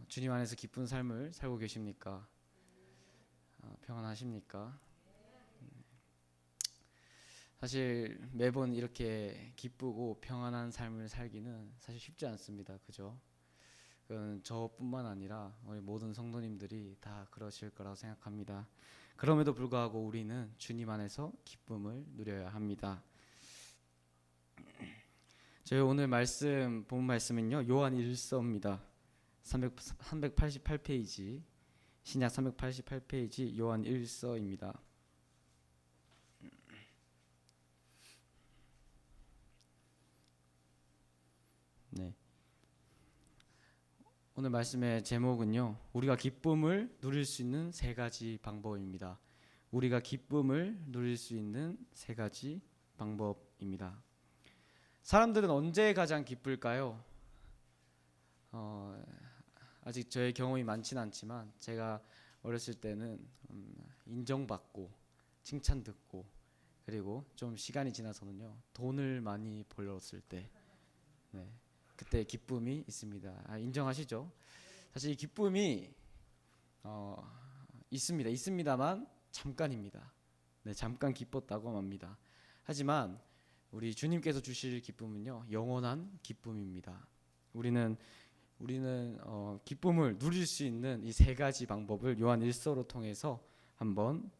주님 안에서 기쁜 삶을 살고 계십니까? 평안하십니까? 사실 매번 이렇게 기쁘고 평안한 삶을 살기는 사실 쉽지 않습니다. 그죠? 그건 저뿐만 아니라 우리 모든 성도님들이 다 그러실 거라고 생각합니다. 그럼에도 불구하고 우리는 주님 안에서 기쁨을 누려야 합니다. 저희 오늘 본 말씀은요, 요한 1서입니다. 388페이지, 신약 388페이지 요한 1서입니다. 네. 오늘 말씀의 제목은요, 우리가 기쁨을 누릴 수 있는 세 가지 방법입니다. 우리가 기쁨을 누릴 수 있는 세 가지 방법입니다. 사람들은 언제 가장 기쁠까요? 아직 저의 경험이 많지는 않지만 제가 어렸을 때는 인정받고 칭찬 듣고 그리고 좀 시간이 지나서는요, 돈을 많이 벌었을 때, 네, 그때 기쁨이 있습니다. 인정하시죠? 사실 이 기쁨이 어, 있습니다만 잠깐입니다. 네, 잠깐 기뻤다고 합니다. 하지만 우리 주님께서 주실 기쁨은요, 영원한 기쁨입니다. 우리는 기쁨을 누릴 수 있는 이 세 가지 방법을 요한 1서로 통해서 한번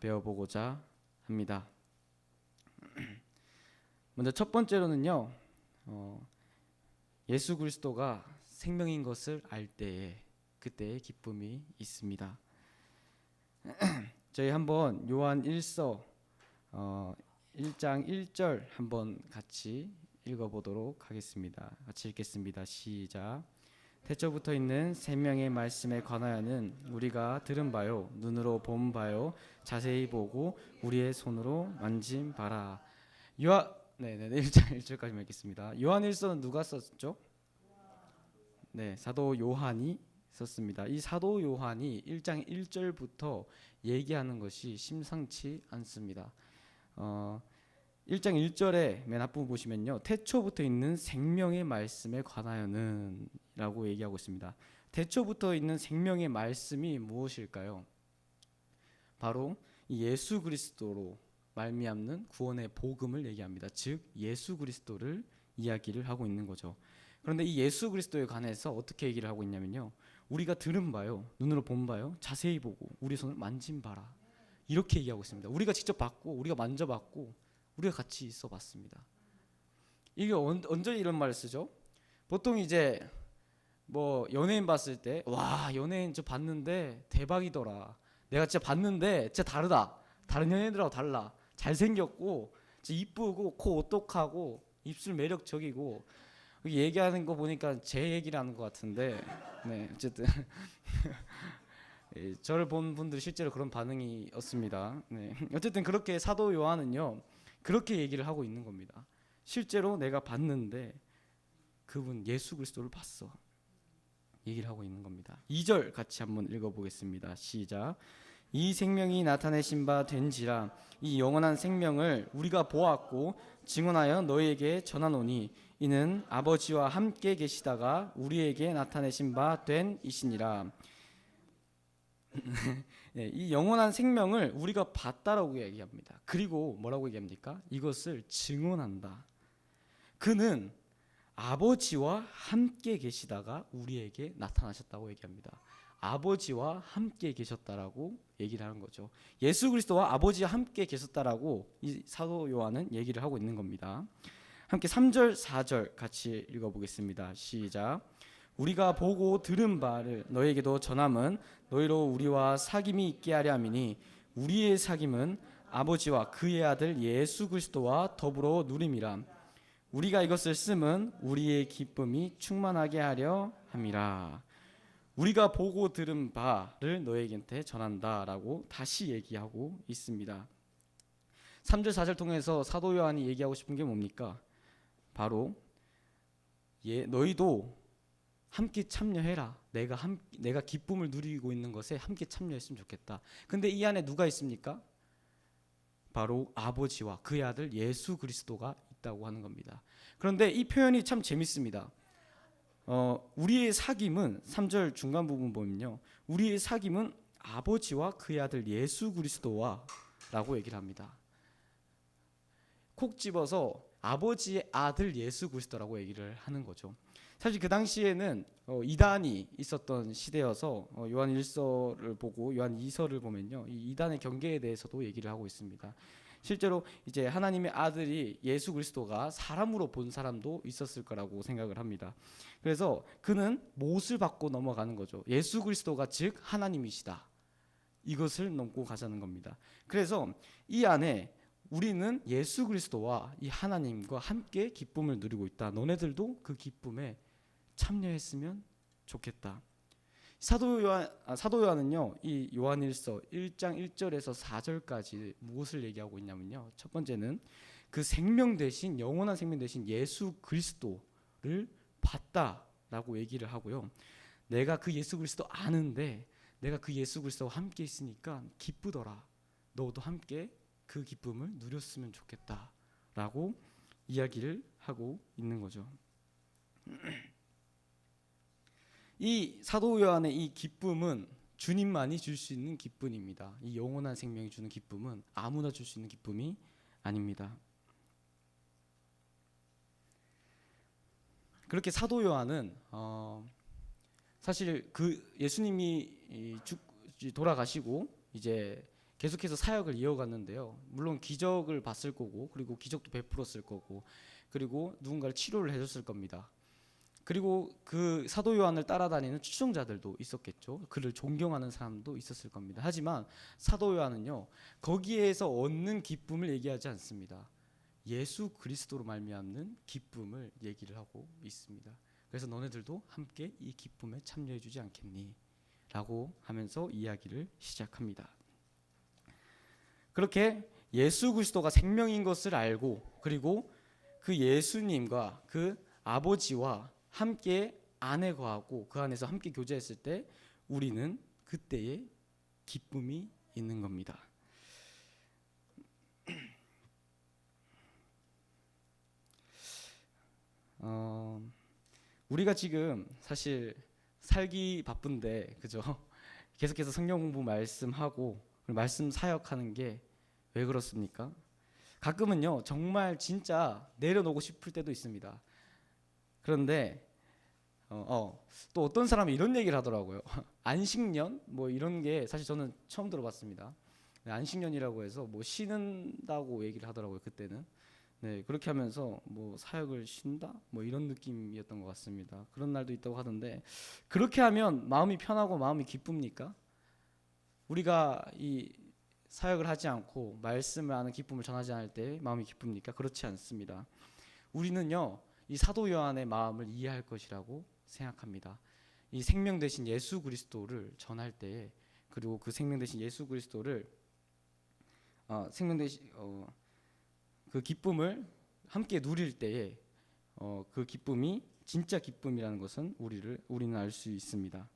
배워보고자 합니다. 먼저 첫 번째로는요, 예수 그리스도가 생명인 것을 알 때에 그때의 기쁨이 있습니다. 저희 한번 요한 1서 1장 1절 한번 같이 읽어보도록 하겠습니다. 같이 읽겠습니다. 시작. 태초부터 있는 생명의 말씀에 관하여는 우리가 들은 바요 눈으로 본 바요 자세히 보고 우리의 손으로 만진 바라. 네네 1장 1절까지 읽겠습니다. 요한 1서는 누가 썼죠? 네, 사도 요한이 썼습니다. 이 사도 요한이 1장 1절부터 얘기하는 것이 심상치 않습니다. 1장 1절에 맨 앞부분 보시면요, 태초부터 있는 생명의 말씀에 관하여는 라고 얘기하고 있습니다. 태초부터 있는 생명의 말씀이 무엇일까요? 바로 예수 그리스도로 말미암는 구원의 복음을 얘기합니다. 즉 예수 그리스도를 이야기를 하고 있는 거죠. 그런데 이 예수 그리스도에 관해서 어떻게 얘기를 하고 있냐면요, 우리가 들은 바요 눈으로 본 바요 자세히 보고 우리 손을 만진 바라, 이렇게 얘기하고 있습니다. 우리가 직접 봤고 우리가 만져봤고 우리가 같이 있어 봤습니다. 이게 언제 이런 말을 쓰죠? 보통 이제 뭐 연예인 봤을 때, 와 연예인 저 봤는데 대박이더라, 내가 진짜 봤는데 진짜 다르다, 다른 연예인들하고 달라, 잘생겼고 진짜 이쁘고 코 오똑하고 입술 매력적이고, 얘기하는 거 보니까 제 얘기를 하는 것 같은데, 네 어쨌든 저를 본 분들이 실제로 그런 반응이었습니다. 네. 어쨌든 그렇게 사도 요한은요, 그렇게 얘기를 하고 있는 겁니다. 실제로 내가 봤는데 그분 예수 그리스도를 봤어, 얘기를 하고 있는 겁니다. 2절 같이 한번 읽어보겠습니다. 시작. 이 생명이 나타내신 바 된지라 이 영원한 생명을 우리가 보았고 증언하여 너희에게 전하노니 이는 아버지와 함께 계시다가 우리에게 나타내신 바 된 이시니라. 네, 이 영원한 생명을 우리가 봤다라고 얘기합니다. 그리고 뭐라고 얘기합니까? 이것을 증언한다. 그는 아버지와 함께 계시다가 우리에게 나타나셨다고 얘기합니다. 아버지와 함께 계셨다라고 얘기를 하는 거죠. 예수 그리스도와 아버지와 함께 계셨다라고 이 사도 요한은 얘기를 하고 있는 겁니다. 함께 3절 4절 같이 읽어보겠습니다. 시작. 우리가 보고 들은 바를 너에게도 전함은 너희로 우리와 사귐이 있게 하려 함이니 우리의 사귐은 아버지와 그의 아들 예수 그리스도와 더불어 누림이라. 우리가 이것을 쓰면 우리의 기쁨이 충만하게 하려 함이라. 우리가 보고 들은 바를 너에게한테 전한다라고 다시 얘기하고 있습니다. 3절 4절 통해서 사도 요한이 얘기하고 싶은 게 뭡니까? 바로 너희도 함께 참여해라. 내가 기쁨을 누리고 있는 것에 함께 참여했으면 좋겠다. 근데 이 안에 누가 있습니까? 바로 아버지와 그의 아들 예수 그리스도가 있다고 하는 겁니다. 그런데 이 표현이 참 재밌습니다. 우리의 사귐은 3절 중간 부분 보면요. 우리의 사귐은 아버지와 그의 아들 예수 그리스도와 라고 얘기를 합니다. 콕 집어서 아버지의 아들 예수 그리스도라고 얘기를 하는 거죠. 사실 그 당시에는 이단이 있었던 시대여서 요한 1서를 보고 요한 2서를 보면요. 이 이단의 경계에 대해서도 얘기를 하고 있습니다. 실제로 이제 하나님의 아들이 예수 그리스도가 사람으로 본 사람도 있었을 거라고 생각을 합니다. 그래서 그는 못을 받고 넘어가는 거죠. 예수 그리스도가 즉 하나님이시다. 이것을 넘고 가자는 겁니다. 그래서 이 안에 우리는 예수 그리스도와 이 하나님과 함께 기쁨을 누리고 있다. 너네들도 그 기쁨에 참여했으면 좋겠다. 사도 요한은요, 이 요한일서 1장 1절에서 4절까지 무엇을 얘기하고 있냐면요. 첫 번째는 그 생명 대신 영원한 생명 대신 예수 그리스도를 봤다라고 얘기를 하고요. 내가 그 예수 그리스도 아는데 내가 그 예수 그리스도와 함께 있으니까 기쁘더라. 너도 함께 그 기쁨을 누렸으면 좋겠다라고 이야기를 하고 있는 거죠. 이 사도 요한의 이 기쁨은 주님만이 줄 수 있는 기쁨입니다. 이 영원한 생명이 주는 기쁨은 아무나 줄 수 있는 기쁨이 아닙니다. 그렇게 사도 요한은 사실 그 예수님이 돌아가시고 이제 계속해서 사역을 이어갔는데요. 물론 기적을 봤을 거고 그리고 기적도 베풀었을 거고 그리고 누군가를 치료를 해줬을 겁니다. 그리고 그 사도 요한을 따라다니는 추종자들도 있었겠죠. 그를 존경하는 사람도 있었을 겁니다. 하지만 사도 요한은요, 거기에서 얻는 기쁨을 얘기하지 않습니다. 예수 그리스도로 말미암는 기쁨을 얘기를 하고 있습니다. 그래서 너네들도 함께 이 기쁨에 참여해 주지 않겠니? 라고 하면서 이야기를 시작합니다. 그렇게 예수 그리스도가 생명인 것을 알고 그리고 그 예수님과 그 아버지와 함께 안에 거하고 그 안에서 함께 교제했을 때 우리는 그때의 기쁨이 있는 겁니다. 우리가 지금 사실 살기 바쁜데 그죠? 계속해서 성경 공부 말씀하고 말씀 사역하는 게 왜 그렇습니까? 가끔은요 정말 진짜 내려놓고 싶을 때도 있습니다. 그런데 또 어떤 사람이 이런 얘기를 하더라고요. 안식년 뭐 이런 게 사실 저는 처음 들어봤습니다. 안식년이라고 해서 뭐 쉬는다고 얘기를 하더라고요. 그때는. 네, 그렇게 하면서 뭐 사역을 쉰다 뭐 이런 느낌이었던 것 같습니다. 그런 날도 있다고 하던데 그렇게 하면 마음이 편하고 마음이 기쁩니까? 우리가 이 사역을 하지 않고 말씀을 아는 기쁨을 전하지 않을 때 마음이 기쁩니까? 그렇지 않습니다. 우리는요 이 사도 요한의 마음을 이해할 것이라고 생각합니다. 이 생명 대신 예수 그리스도를 전할 때에 그리고 그 생명 대신 예수 그리스도를 생명 대신 그 기쁨을 함께 누릴 때에 그 기쁨이 진짜 기쁨이라는 것은 우리는 알 수 있습니다.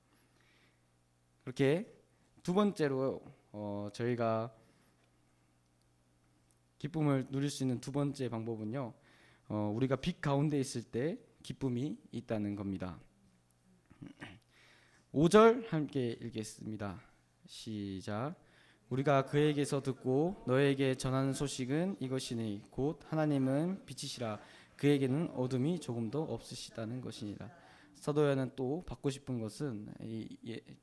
그렇게 두 번째로 저희가 기쁨을 누릴 수 있는 두 번째 방법은요. 우리가 빛 가운데 있을 때 기쁨이 있다는 겁니다. 5절 함께 읽겠습니다. 시작. 우리가 그에게서 듣고 너에게 전하는 소식은 이것이니 곧 하나님은 빛이시라 그에게는 어둠이 조금도 없으시다는 것이니라. 사도 요한은 또 받고 싶은 것은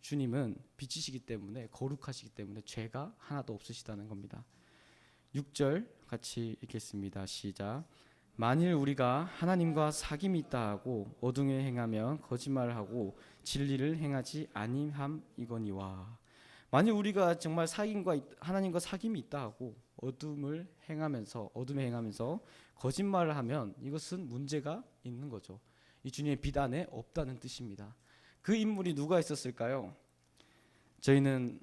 주님은 빛이시기 때문에 거룩하시기 때문에 죄가 하나도 없으시다는 겁니다. 6절 같이 읽겠습니다. 시작. 만일 우리가 하나님과 사귐이 있다 하고 어둠에 행하면 거짓말하고 진리를 행하지 아니함이거니와. 만일 우리가 정말 하나님과 사귐이 있다 하고 어둠에 행하면서 거짓말을 하면 이것은 문제가 있는 거죠. 이 주님의 빛 안에 없다는 뜻입니다. 그 인물이 누가 있었을까요? 저희는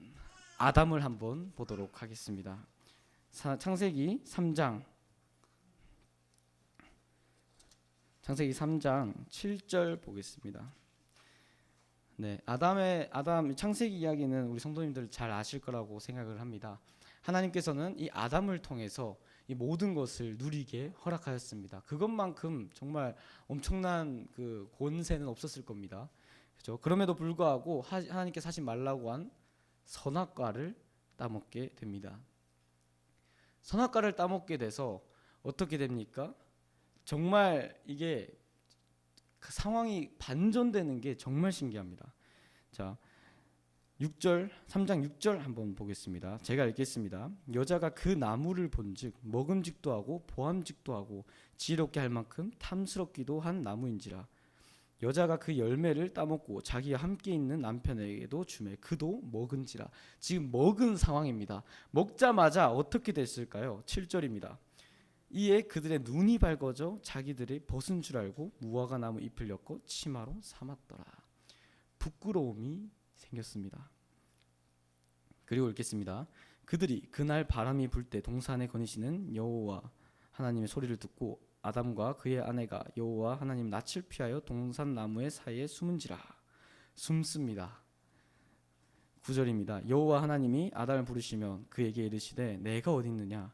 아담을 한번 보도록 하겠습니다. 창세기 3장 7절 보겠습니다. 네, 아담 창세기 이야기는 우리 성도님들 잘 아실 거라고 생각을 합니다. 하나님께서는 이 아담을 통해서 이 모든 것을 누리게 허락하였습니다. 그것만큼 정말 엄청난 그 권세는 없었을 겁니다. 그렇죠? 그럼에도 불구하고 하나님께서 하지 말라고 한 선악과를 따먹게 됩니다. 선악과를 따먹게 돼서 어떻게 됩니까? 정말 이게 그 상황이 반전되는 게 정말 신기합니다. 자, 3장 6절 한번 보겠습니다. 제가 읽겠습니다. 여자가 그 나무를 본즉 먹음직도 하고 보암직도 하고 지혜롭게 할 만큼 탐스럽기도 한 나무인지라. 여자가 그 열매를 따먹고 자기와 함께 있는 남편에게도 주매 그도 먹은지라. 지금 먹은 상황입니다. 먹자마자 어떻게 됐을까요? 7절입니다. 이에 그들의 눈이 밝아져 자기들의 벗은 줄 알고 무화과 나무 잎을 엮어 치마로 삼았더라. 부끄러움이 생겼습니다. 그리고 읽겠습니다. 그들이 그날 바람이 불 때 동산에 거니시는 여호와 하나님의 소리를 듣고 아담과 그의 아내가 여호와 하나님 낯을 피하여 동산 나무의 사이에 숨은지라. 숨습니다. 9절입니다. 여호와 하나님이 아담을 부르시면 그에게 이르시되 내가 어디 있느냐.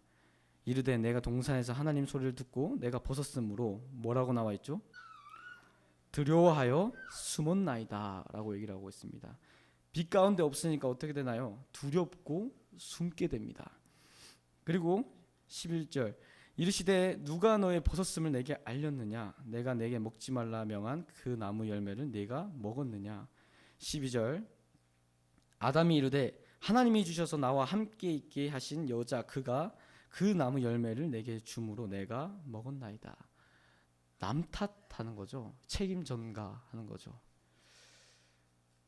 이르되 내가 동산에서 하나님 소리를 듣고 내가 벗었으므로 뭐라고 나와 있죠? 두려워하여 숨었나이다 라고 얘기를 하고 있습니다. 빛 가운데 없으니까 어떻게 되나요? 두렵고 숨게 됩니다. 그리고 11절 이르시되 누가 너의 벗었음을 내게 알렸느냐. 내가 내게 먹지 말라 명한 그 나무 열매를 내가 먹었느냐. 12절 아담이 이르되 하나님이 주셔서 나와 함께 있게 하신 여자 그가 그 나무 열매를 내게 주므로 내가 먹었나이다. 남 탓하는 거죠. 책임 전가하는 거죠.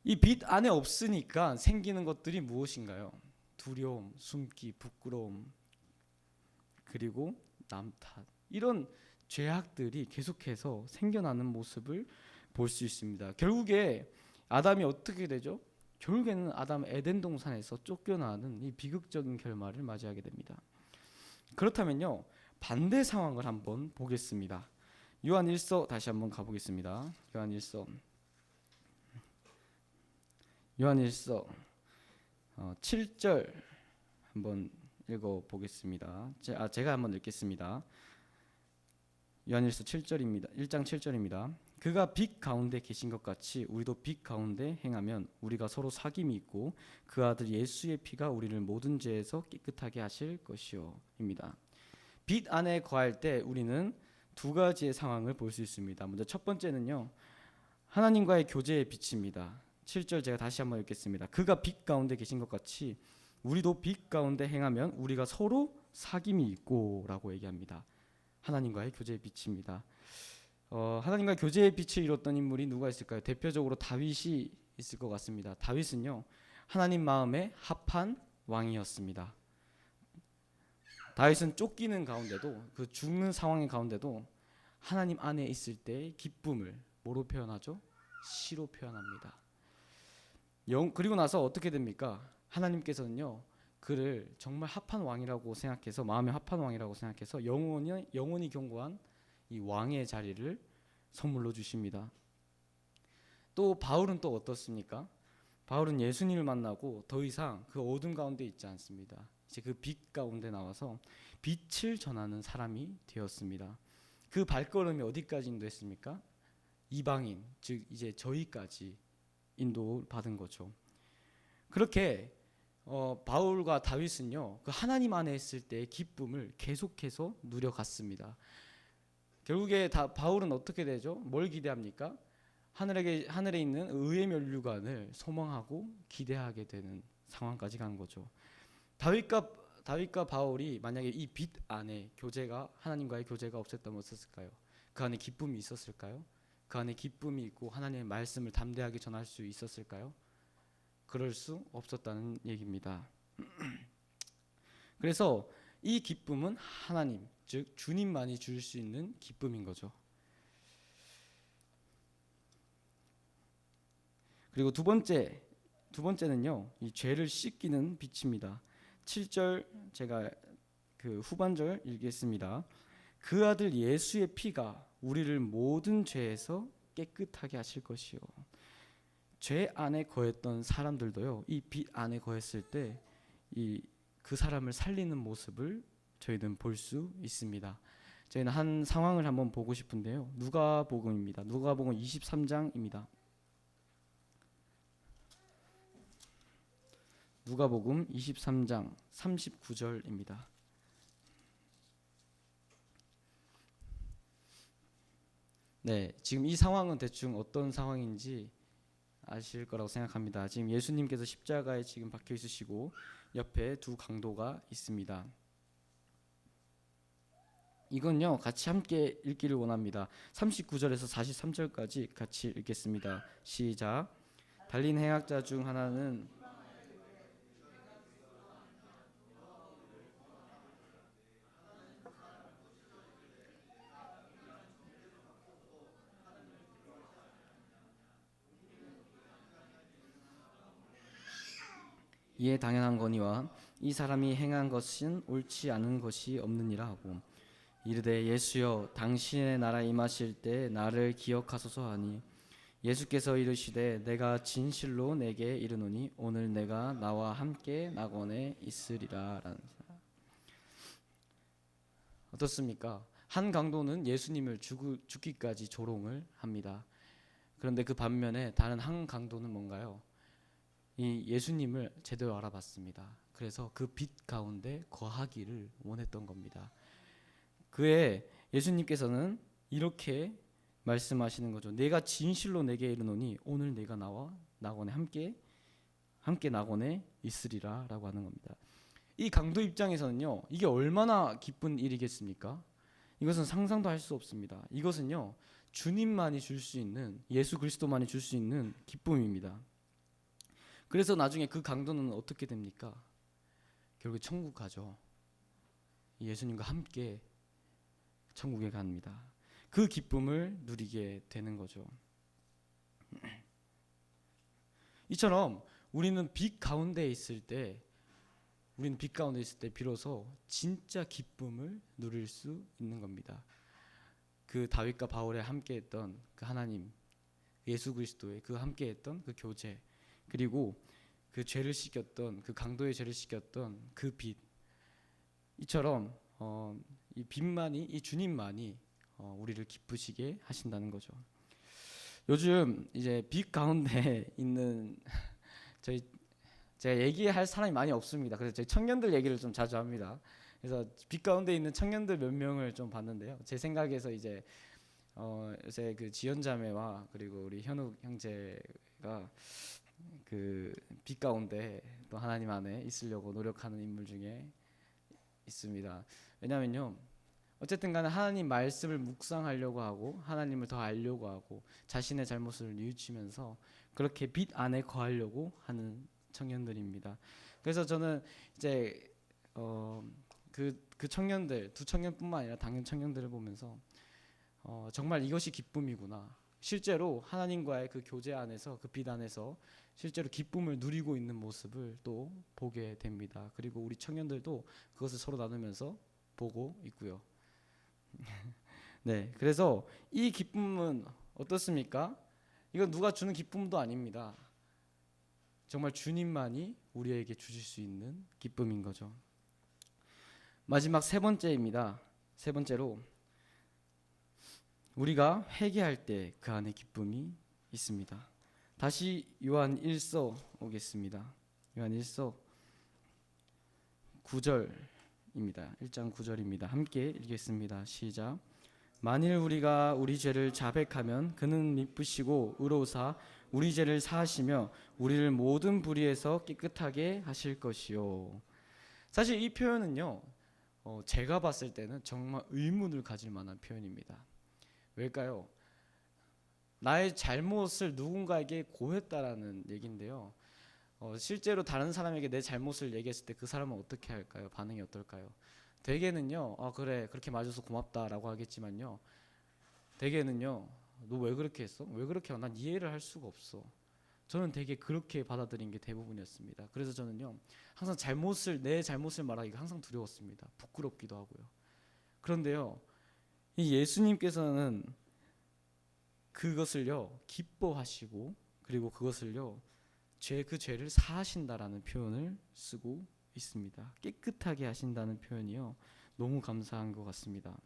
이 빛 안에 없으니까 생기는 것들이 무엇인가요? 두려움, 숨기, 부끄러움, 그리고 남 탓. 이런 죄악들이 계속해서 생겨나는 모습을 볼 수 있습니다. 결국에 아담이 어떻게 되죠? 결국에는 아담 에덴 동산에서 쫓겨나는 이 비극적인 결말을 맞이하게 됩니다. 그렇다면요, 반대 상황을 한번 보겠습니다. 요한 1서 다시 한번 가보겠습니다. 요한 1서 7절 한번 읽어보겠습니다. 제가 한번 읽겠습니다. 요한일서 7절입니다. 1장 7절입니다. 그가 빛 가운데 계신 것 같이 우리도 빛 가운데 행하면 우리가 서로 사귐이 있고 그 아들 예수의 피가 우리를 모든 죄에서 깨끗하게 하실 것이요입니다. 빛 안에 거할 때 우리는 두 가지의 상황을 볼 수 있습니다. 먼저 첫 번째는요, 하나님과의 교제의 빛입니다. 7절 제가 다시 한번 읽겠습니다. 그가 빛 가운데 계신 것 같이 우리도 빛 가운데 행하면 우리가 서로 사귐이 있고 라고 얘기합니다. 하나님과의 교제의 빛입니다. 하나님과 교제의 빛을 이뤘던 인물이 누가 있을까요? 대표적으로 다윗이 있을 것 같습니다. 다윗은요, 하나님 마음에 합한 왕이었습니다. 다윗은 쫓기는 가운데도, 그 죽는 상황의 가운데도 하나님 안에 있을 때의 기쁨을 뭐로 표현하죠? 시로 표현합니다. 그리고 나서 어떻게 됩니까? 하나님께서는요, 그를 정말 합한 왕이라고 생각해서, 마음에 합한 왕이라고 생각해서 영원히 경고한 이 왕의 자리를 선물로 주십니다. 또 바울은 또 어떻습니까? 바울은 예수님을 만나고 더 이상 그 어둠 가운데 있지 않습니다. 이제 그 빛 가운데 나와서 빛을 전하는 사람이 되었습니다. 그 발걸음이 어디까지 인도했습니까? 이방인, 즉 이제 저희까지 인도받은 거죠. 그렇게 바울과 다윗은요, 그 하나님 안에 있을 때의 기쁨을 계속해서 누려갔습니다. 결국에 바울은 어떻게 되죠? 뭘 기대합니까? 하늘에 있는 의의 면류관을 소망하고 기대하게 되는 상황까지 간 거죠. 다윗과 바울이 만약에 이 빛 안에 하나님과의 교제가 없었다면 어땠을까요? 그 안에 기쁨이 있었을까요? 그 안에 기쁨이 있고 하나님의 말씀을 담대하게 전할 수 있었을까요? 그럴 수 없었다는 얘기입니다. 그래서 이 기쁨은 하나님, 즉 주님만이 줄 수 있는 기쁨인 거죠. 그리고 두 번째는요, 이 죄를 씻기는 빛입니다. 7절 제가 그 후반절 읽겠습니다. 그 아들 예수의 피가 우리를 모든 죄에서 깨끗하게 하실 것이요. 죄 안에 거했던 사람들도요, 이 빛 안에 거했을 때 그 사람을 살리는 모습을 저희는 볼 수 있습니다. 저희는 한 상황을 한번 보고 싶은데요. 누가복음입니다. 누가복음 23장입니다. 누가복음 23장 39절입니다. 네, 지금 이 상황은 대충 어떤 상황인지 아실 거라고 생각합니다. 지금 예수님께서 십자가에 지금 박혀 있으시고 옆에 두 강도가 있습니다. 이건요, 같이 함께 읽기를 원합니다. 39절에서 43절까지 같이 읽겠습니다. 시작. 달린 행악자 중 하나는 이에 당연한 거니와 이 사람이 행한 것은 옳지 않은 것이 없느니라 하고 이르되 예수여 당신의 나라 임하실 때 나를 기억하소서 하니 예수께서 이르시되 내가 진실로 내게 이르노니 오늘 내가 나와 함께 낙원에 있으리라. 라는 어떻습니까? 한 강도는 예수님을 죽기까지 조롱을 합니다. 그런데 그 반면에 다른 한 강도는 뭔가요? 이 예수님을 제대로 알아봤습니다. 그래서 그 빛 가운데 거하기를 원했던 겁니다. 그의 예수님께서는 이렇게 말씀하시는 거죠. 내가 진실로 내게 이르노니 오늘 내가 나와 낙원에 함께 낙원에 있으리라라고 하는 겁니다. 이 강도 입장에서는요, 이게 얼마나 기쁜 일이겠습니까? 이것은 상상도 할 수 없습니다. 이것은요, 주님만이 줄 수 있는, 예수 그리스도만이 줄 수 있는 기쁨입니다. 그래서 나중에 그 강도는 어떻게 됩니까? 결국 천국 가죠. 예수님과 함께 천국에 갑니다. 그 기쁨을 누리게 되는 거죠. 이처럼 우리는 빛 가운데 있을 때 비로소 진짜 기쁨을 누릴 수 있는 겁니다. 그 다윗과 바울에 함께했던 그 하나님, 예수 그리스도의 그 함께했던 그 교제, 그리고 그 죄를 씻겼던 그 강도의 죄를 씻겼던 그 빛, 이처럼 이 빛만이, 이 주님만이 우리를 기쁘시게 하신다는 거죠. 요즘 이제 빛 가운데 있는 제가 얘기할 사람이 많이 없습니다. 그래서 저희 청년들 얘기를 좀 자주 합니다. 그래서 빛 가운데 있는 청년들 몇 명을 좀 봤는데요. 제 생각에서 이제 요새 그 지연자매와 그리고 우리 현욱 형제가 그 빛 가운데 또 하나님 안에 있으려고 노력하는 인물 중에 있습니다. 왜냐면요, 어쨌든 간에 하나님 말씀을 묵상하려고 하고 하나님을 더 알려고 하고 자신의 잘못을 뉘우치면서 그렇게 빛 안에 거하려고 하는 청년들입니다. 그래서 저는 이제 그 청년들, 두 청년뿐만 아니라 당연 청년들을 보면서 정말 이것이 기쁨이구나. 실제로 하나님과의 그 교제 안에서, 그 빛 안에서 실제로 기쁨을 누리고 있는 모습을 또 보게 됩니다. 그리고 우리 청년들도 그것을 서로 나누면서 보고 있고요. 네, 그래서 이 기쁨은 어떻습니까? 이건 누가 주는 기쁨도 아닙니다. 정말 주님만이 우리에게 주실 수 있는 기쁨인 거죠. 마지막 세 번째입니다. 세 번째로 우리가 회개할 때 그 안에 기쁨이 있습니다. 다시 요한 1서 오겠습니다. 요한 1서 9절입니다. 1장 9절입니다. 함께 읽겠습니다. 시작. 만일 우리가 우리 죄를 자백하면 그는 미쁘시고 의로우사 우리 죄를 사하시며 우리를 모든 불의에서 깨끗하게 하실 것이요. 사실 이 표현은요, 제가 봤을 때는 정말 의문을 가질 만한 표현입니다. 왜일까요? 나의 잘못을 누군가에게 고했다라는 얘기인데요. 실제로 다른 사람에게 내 잘못을 얘기했을 때 그 사람은 어떻게 할까요? 반응이 어떨까요? 대개는요, 그래, 그렇게 말해줘서 고맙다라고 하겠지만요, 대개는요, 너 왜 그렇게 했어? 왜 그렇게 난 이해를 할 수가 없어. 저는 되게 그렇게 받아들인 게 대부분이었습니다. 그래서 저는요, 항상 내 잘못을 말하기가 항상 두려웠습니다. 부끄럽기도 하고요. 그런데요, 이 예수님께서는 그것을요 기뻐하시고 그리고 그것을요 그 죄를 사하신다라는 표현을 쓰고 있습니다. 깨끗하게 하신다는 표현이요 너무 감사한 것 같습니다.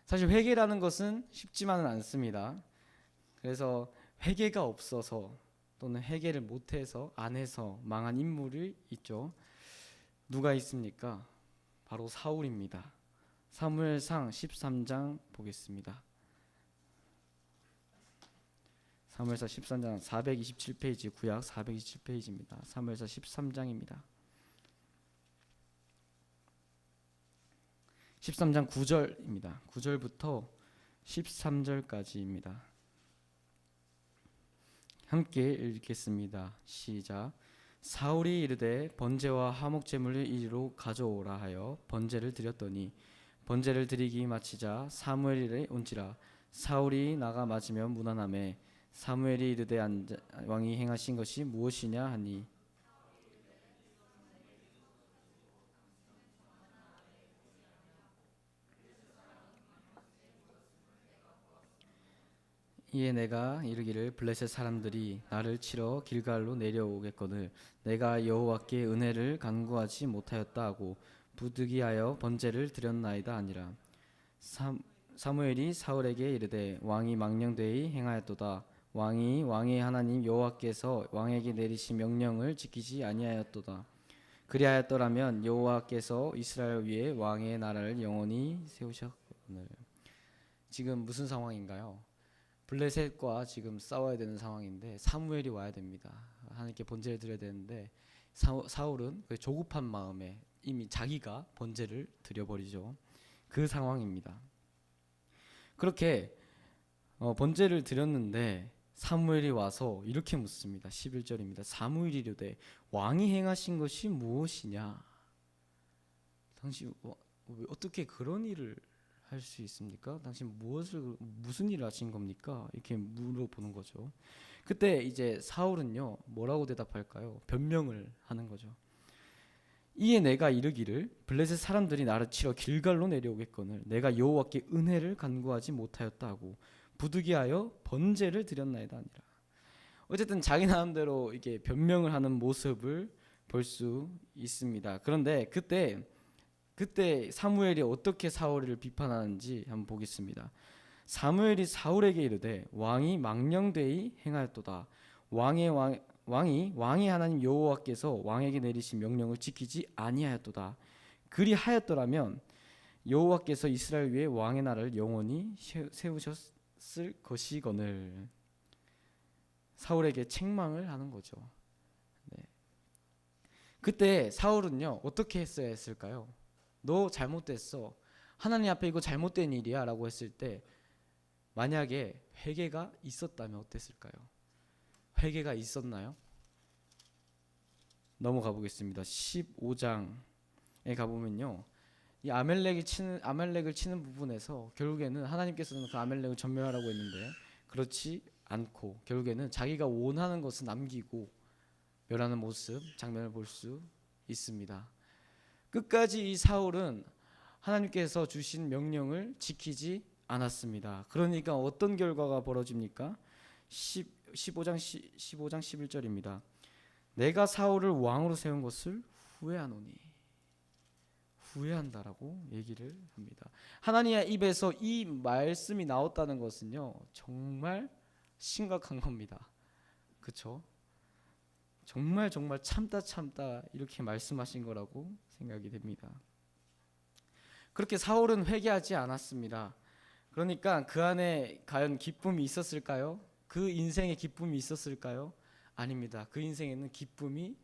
사실 회개라는 것은 쉽지만은 않습니다. 그래서 회개가 없어서 또는 회개를 못해서 안 해서 망한 인물이 있죠. 누가 있습니까? 바로 사울입니다. 사무엘상 13장 보겠습니다. 사무엘상 13장 427페이지, 구약 427페이지입니다. 사무엘상 13장입니다. 13장 9절입니다. 9절부터 13절까지입니다. 함께 읽겠습니다. 시작. 사울이 이르되 번제와 화목 제물을 이리로 가져오라 하여 번제를 드렸더니 번제를 드리기 마치자 사무엘이 온지라. 사울이 나가 맞으면 무난함에 사무엘이 이르되 왕이 행하신 것이 무엇이냐 하니 이에 내가 이르기를 블레셋 사람들이 나를 치러 길갈로 내려오겠거늘 내가 여호와께 은혜를 간구하지 못하였다 하고 부득이하여 번제를 드렸나이다 아니라. 사무엘이 사울에게 이르되 왕이 망령되이 행하였도다. 왕이 왕의 하나님 여호와께서 왕에게 내리신 명령을 지키지 아니하였도다. 그리하였더라면 여호와께서 이스라엘 위에 왕의 나라를 영원히 세우셨거늘. 지금 무슨 상황인가요? 블레셋과 지금 싸워야 되는 상황인데 사무엘이 와야 됩니다. 하나님께 번제를 드려야 되는데 사울은 조급한 마음에 이미 자기가 번제를 드려버리죠. 그 상황입니다. 그렇게 번제를 드렸는데 사무엘이 와서 이렇게 묻습니다. 11절입니다. 사무엘이 이르되 왕이 행하신 것이 무엇이냐? 당신 어떻게 그런 일을 할 수 있습니까? 당신 무슨 일을 하신 겁니까? 이렇게 물어보는 거죠. 그때 이제 사울은요 뭐라고 대답할까요? 변명을 하는 거죠. 이에 내가 이르기를 블레셋 사람들이 나를 치러 길갈로 내려오겠거늘 내가 여호와께 은혜를 간구하지 못하였다 하고 부득이하여 번제를 드렸나이다 아니라. 어쨌든 자기 나름대로 이게 변명을 하는 모습을 볼 수 있습니다. 그런데 그때 사무엘이 어떻게 사울을 비판하는지 한번 보겠습니다. 사무엘이 사울에게 이르되 왕이 망령되이 행하였도다. 왕이 하나님 여호와께서 왕에게 내리신 명령을 지키지 아니하였도다. 그리하였더라면 여호와께서 이스라엘 위에 왕의 나라를 영원히 세우셨을 것이거늘. 사울에게 책망을 하는 거죠. 네. 그때 사울은요 어떻게 했어야 했을까요? 너 잘못됐어. 하나님 앞에 이거 잘못된 일이야 라고 했을 때 만약에 회개가 있었다면 어땠을까요? 회개가 있었나요? 넘어가 보겠습니다. 15장에 가보면요 이 아말렉을 치는 부분에서 결국에는 하나님께서는 그 아말렉을 전멸하라고 했는데 그렇지 않고 결국에는 자기가 원하는 것을 남기고 멸하는 모습 장면을 볼 수 있습니다. 끝까지 이 사울은 하나님께서 주신 명령을 지키지 않았습니다. 그러니까 어떤 결과가 벌어집니까? 15장 11절입니다. 내가 사울을 왕으로 세운 것을 후회하노니. 후회한다라고 얘기를 합니다. 하나님의 입에서 이 말씀이 나왔다는 것은요 정말 심각한 겁니다. 그렇죠? 정말 참다 이렇게 말씀하신 거라고 생각이 됩니다. 그렇게 사울은 회개하지 않았습니다. 그러니까 그 안에 과연 기쁨이 있었을까요? 그 인생에 기쁨이 있었을까요? 아닙니다. 그 인생에는 기쁨이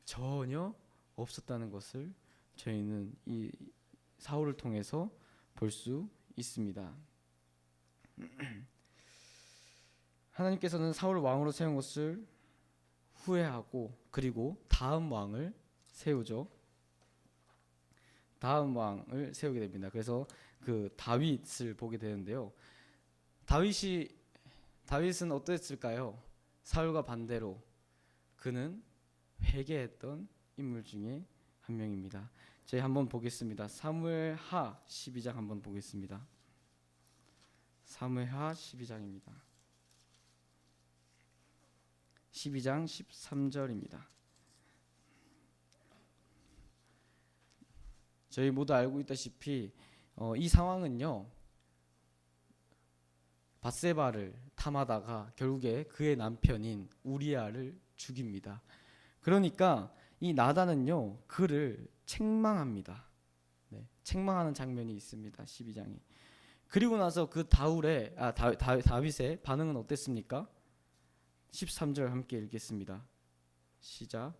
전혀 없었다는 것을 저희는 이 사울을 통해서 볼 수 있습니다. 하나님께서는 사울을 왕으로 세운 것을 후회하고 그리고 다음 왕을 세우죠. 다음 왕을 세우게 됩니다. 그래서 그 다윗을 보게 되는데요. 다윗은 어땠을까요? 사울과 반대로 그는 회개했던 인물 중에 한 명입니다. 저희 한번 보겠습니다. 사무엘하 12장 한번 보겠습니다. 사무엘하 12장입니다. 12장 13절입니다. 저희 모두 알고 있다시피 이 상황은요, 밧세바를 탐하다가 결국에 그의 남편인 우리아를 죽입니다. 그러니까 이 나단은요, 그를 책망합니다. 네, 책망하는 장면이 있습니다. 12장에. 그리고 나서 그 다윗의 반응은 어땠습니까? 13절 함께 읽겠습니다. 시작.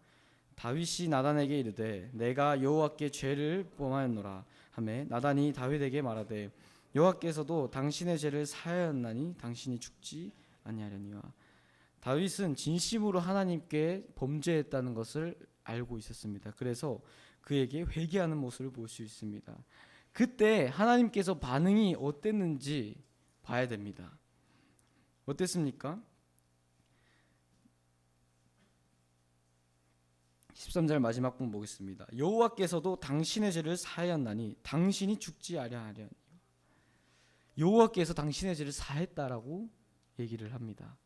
다윗이 나단에게 이르되 내가 여호와께 죄를 범하였노라 하매 나단이 다윗에게 말하되 여호와께서도 당신의 죄를 사하였나니 당신이 죽지 아니하려니와. 다윗은 진심으로 하나님께 범죄했다는 것을 알고 있었습니다. 그래서 그에게 회개하는 모습을 볼 수 있습니다. 그때 하나님께서 반응이 어땠는지 봐야 됩니다. 어땠습니까? 13절 마지막 부분 보겠습니다. 여호와께서도 당신의 죄를 사하였나니 당신이 죽지 아니하려니. 여호와께서 당신의 죄를 사했다라고 얘기를 합니다.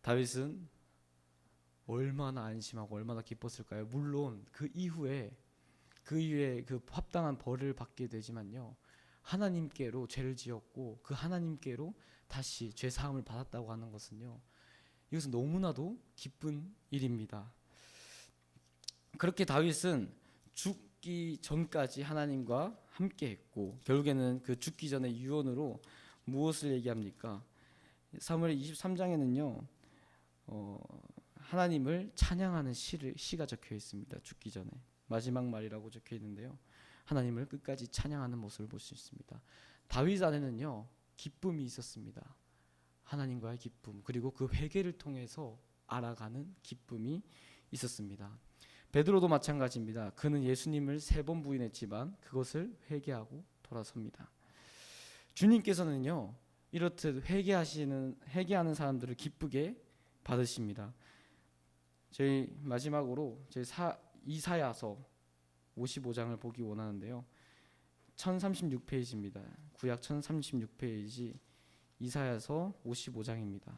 다윗은 얼마나 안심하고 얼마나 기뻤을까요? 물론 그 이후에 그 합당한 벌을 받게 되지만요, 하나님께로 죄를 지었고 그 하나님께로 다시 죄 사함을 받았다고 하는 것은요, 이것은 너무나도 기쁜 일입니다. 그렇게 다윗은 죽기 전까지 하나님과 함께했고 결국에는 그 죽기 전에 유언으로 무엇을 얘기합니까? 사무엘 23장에는요 하나님을 찬양하는 시가 적혀 있습니다. 죽기 전에 마지막 말이라고 적혀 있는데요, 하나님을 끝까지 찬양하는 모습을 볼 수 있습니다. 다윗 안에는요 기쁨이 있었습니다. 하나님과의 기쁨, 그리고 그 회개를 통해서 알아가는 기쁨이 있었습니다. 베드로도 마찬가지입니다. 그는 예수님을 3번 부인했지만 그것을 회개하고 돌아섭니다. 주님께서는요 이렇듯 회개하는 사람들을 기쁘게 받으십니다. 저희 마지막으로 이사야서 55장을 보기 원하는데요, 1036페이지입니다. 구약 1036페이지 이사야서 55장입니다.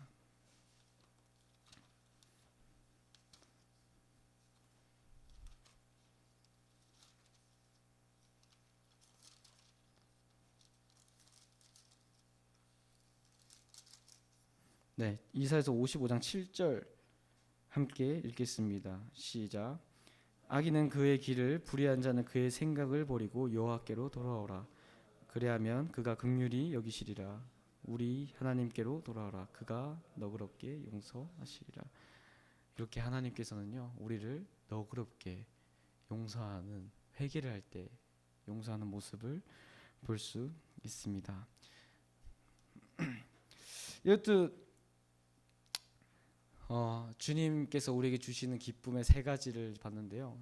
네, 이사야서 55장 7절 함께 읽겠습니다. 시작. 악인은 그의 길을, 불의한 자는 그의 생각을 버리고 여호와께로 돌아오라. 그리하면 그가 긍휼히 여기시리라. 우리 하나님께로 돌아오라. 그가 너그럽게 용서하시리라. 이렇게 하나님께서는요 우리를 너그럽게 용서하는, 회개를 할 때 용서하는 모습을 볼 수 있습니다. 이것도 주님께서 우리에게 주시는 기쁨의 3가지를 봤는데요,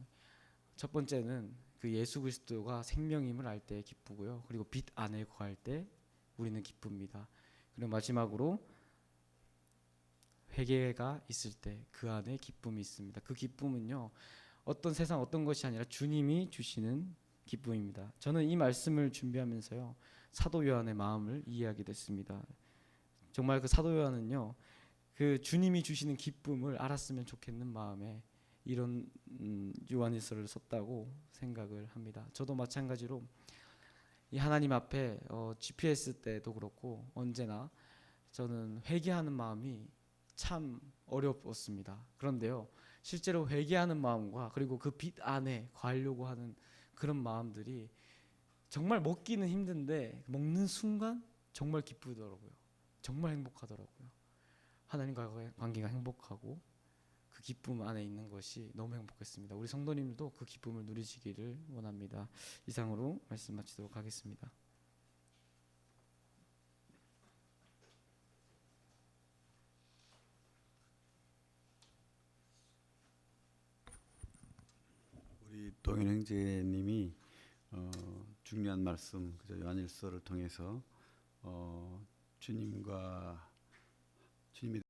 첫 번째는 그 예수 그리스도가 생명임을 알 때 기쁘고요, 그리고 빛 안에 거할 때 우리는 기쁩니다. 그리고 마지막으로 회개가 있을 때 그 안에 기쁨이 있습니다. 그 기쁨은요 세상 어떤 것이 아니라 주님이 주시는 기쁨입니다. 저는 이 말씀을 준비하면서요 사도 요한의 마음을 이해하게 됐습니다. 정말 그 사도 요한은요 그 주님이 주시는 기쁨을 알았으면 좋겠는 마음에 이런 요한일서를 썼다고 생각을 합니다. 저도 마찬가지로 이 하나님 앞에 GPS 때도 그렇고 언제나 저는 회개하는 마음이 참 어렵습니다. 그런데요 실제로 회개하는 마음과 그리고 그 빛 안에 가려고 하는 그런 마음들이 정말 먹기는 힘든데 먹는 순간 정말 기쁘더라고요. 정말 행복하더라고요. 하나님과의 관계가 행복하고 그 기쁨 안에 있는 것이 너무 행복했습니다. 우리 성도님들도 그 기쁨을 누리시기를 원합니다. 이상으로 말씀 마치도록 하겠습니다. 우리 동현 형제님이 중요한 말씀, 그죠? 요한일서를 통해서 주님과 주님에